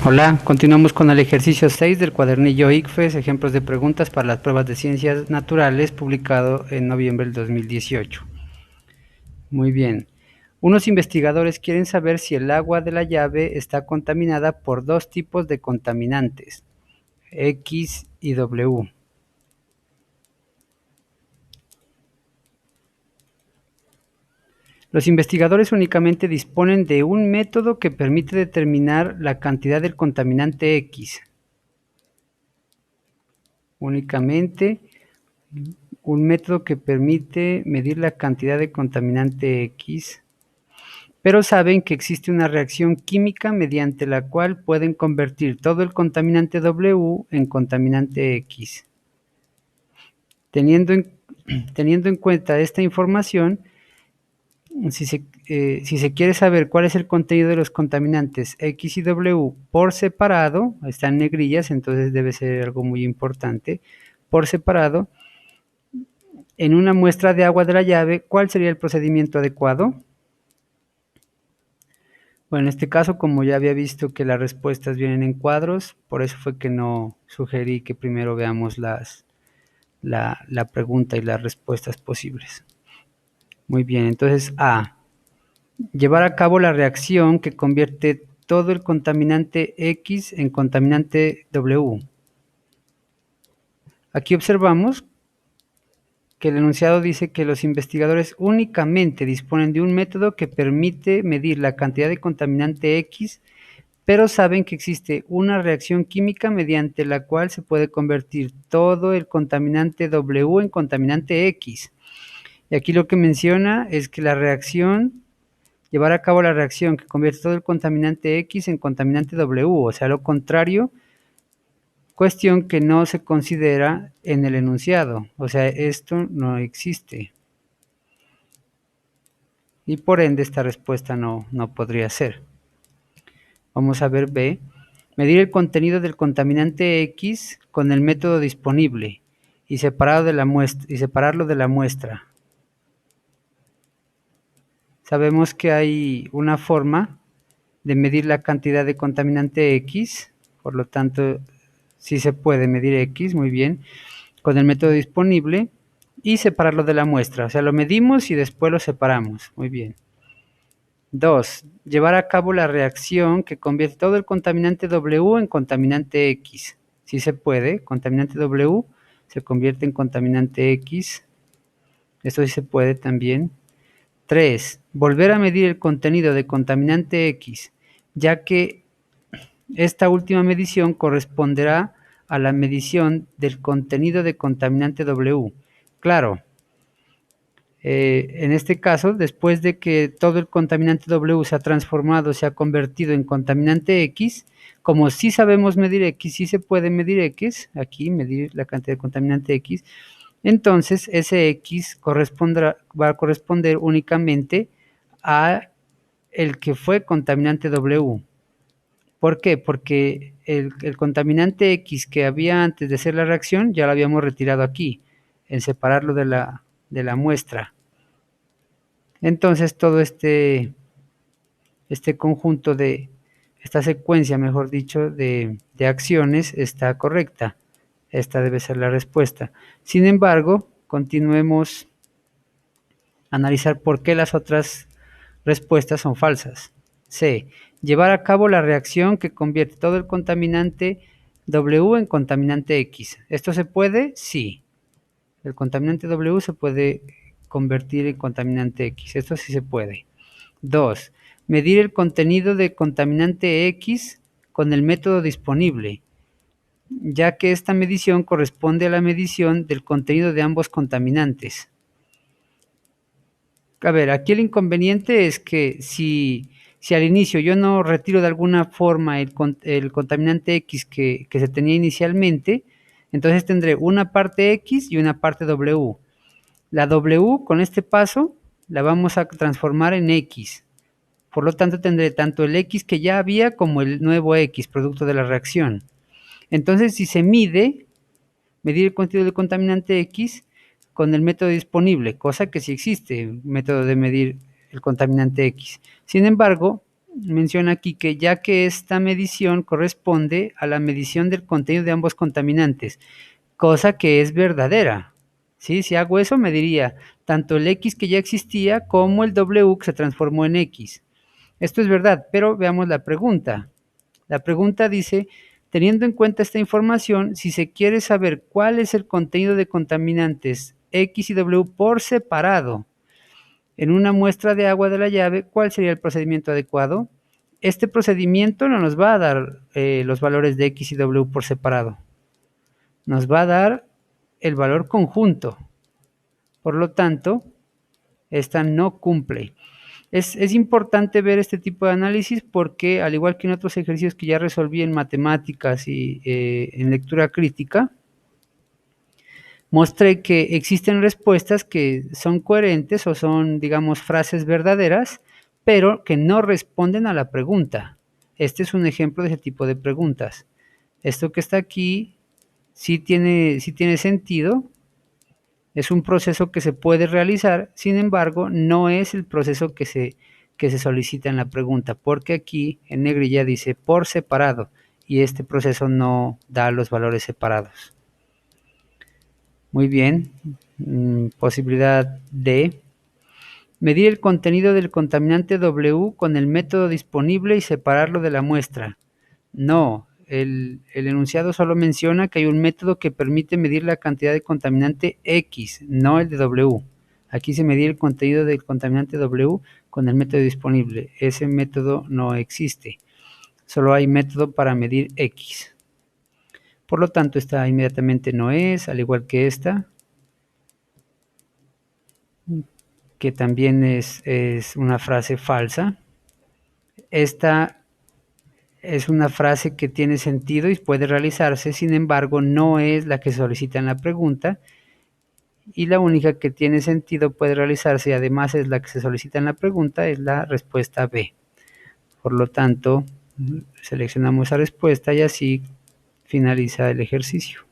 Hola, continuamos con el ejercicio 6 del cuadernillo ICFES, ejemplos de preguntas para las pruebas de ciencias naturales, publicado en noviembre del 2018. Muy bien. Unos investigadores quieren saber si el agua de la llave está contaminada por dos tipos de contaminantes, X y W. Los investigadores únicamente disponen de un método que permite determinar la cantidad del contaminante X. Únicamente un método que permite medir la cantidad de contaminante X, pero saben que existe una reacción química mediante la cual pueden convertir todo el contaminante W en contaminante X. Teniendo en cuenta esta información, si se quiere saber cuál es el contenido de los contaminantes X y W por separado, están en negrillas, entonces debe ser algo muy importante, por separado, en una muestra de agua de la llave, ¿cuál sería el procedimiento adecuado? Bueno, en este caso, como ya había visto que las respuestas vienen en cuadros, por eso fue que no sugerí que primero veamos la pregunta y las respuestas posibles. Muy bien, entonces A. Llevar a cabo la reacción que convierte todo el contaminante X en contaminante W. Aquí observamos que el enunciado dice que los investigadores únicamente disponen de un método que permite medir la cantidad de contaminante X, pero saben que existe una reacción química mediante la cual se puede convertir todo el contaminante W en contaminante X. Y aquí lo que menciona es que llevar a cabo la reacción que convierte todo el contaminante X en contaminante W, o sea, lo contrario, cuestión que no se considera en el enunciado, o sea, esto no existe. Y por ende esta respuesta no podría ser. Vamos a ver B. Medir el contenido del contaminante X con el método disponible y separarlo de la muestra. Sabemos que hay una forma de medir la cantidad de contaminante X, por lo tanto, sí se puede medir X, muy bien, con el método disponible y separarlo de la muestra. O sea, lo medimos y después lo separamos. Muy bien. 2. Llevar a cabo la reacción que convierte todo el contaminante W en contaminante X. Sí se puede, contaminante W se convierte en contaminante X. Esto sí se puede también. 3. Volver a medir el contenido de contaminante X, ya que esta última medición corresponderá a la medición del contenido de contaminante W. Claro, en este caso, después de que todo el contaminante W se ha transformado, se ha convertido en contaminante X, como sí sabemos medir X, sí se puede medir X, aquí medir la cantidad de contaminante X, entonces ese X va a corresponder únicamente a el que fue contaminante W. ¿Por qué? Porque el contaminante X que había antes de hacer la reacción ya lo habíamos retirado aquí, en separarlo de la muestra. Entonces todo este conjunto esta secuencia, mejor dicho, de acciones está correcta. Esta debe ser la respuesta. Sin embargo, continuemos a analizar por qué las otras respuestas son falsas. C. Llevar a cabo la reacción que convierte todo el contaminante W en contaminante X. ¿Esto se puede? Sí. El contaminante W se puede convertir en contaminante X. Esto sí se puede. 2. Medir el contenido de contaminante X con el método disponible, ya que esta medición corresponde a la medición del contenido de ambos contaminantes. A ver, aquí el inconveniente es que si al inicio yo no retiro de alguna forma el contaminante X que se tenía inicialmente, entonces tendré una parte X y una parte W. La W con este paso la vamos a transformar en X. Por lo tanto, tendré tanto el X que ya había como el nuevo X, producto de la reacción. Entonces, si se medir el contenido del contaminante X con el método disponible, cosa que sí existe, método de medir el contaminante X. Sin embargo, menciona aquí que ya que esta medición corresponde a la medición del contenido de ambos contaminantes, cosa que es verdadera. ¿Sí? Si hago eso, me diría tanto el X que ya existía como el W que se transformó en X. Esto es verdad, pero veamos la pregunta. La pregunta dice, teniendo en cuenta esta información, si se quiere saber cuál es el contenido de contaminantes X y W por separado en una muestra de agua de la llave, ¿cuál sería el procedimiento adecuado? Este procedimiento no nos va a dar los valores de X y W por separado. Nos va a dar el valor conjunto. Por lo tanto, esta no cumple. Es importante ver este tipo de análisis porque, al igual que en otros ejercicios que ya resolví en matemáticas y en lectura crítica, mostré que existen respuestas que son coherentes o son, digamos, frases verdaderas, pero que no responden a la pregunta. Este es un ejemplo de ese tipo de preguntas. Esto que está aquí sí tiene sentido, es un proceso que se puede realizar, sin embargo, no es el proceso que se solicita en la pregunta, porque aquí en negrilla dice por separado y este proceso no da los valores separados. Muy bien, posibilidad D. Medir el contenido del contaminante W con el método disponible y separarlo de la muestra. No, el enunciado solo menciona que hay un método que permite medir la cantidad de contaminante X, no el de W. Aquí se medir el contenido del contaminante W con el método disponible. Ese método no existe. Solo hay método para medir X. Por lo tanto, esta inmediatamente no es, al igual que esta, que también es una frase falsa. Esta es una frase que tiene sentido y puede realizarse, sin embargo, no es la que se solicita en la pregunta, y la única que tiene sentido puede realizarse y además es la que se solicita en la pregunta, es la respuesta B. Por lo tanto, seleccionamos esa respuesta y así finaliza el ejercicio.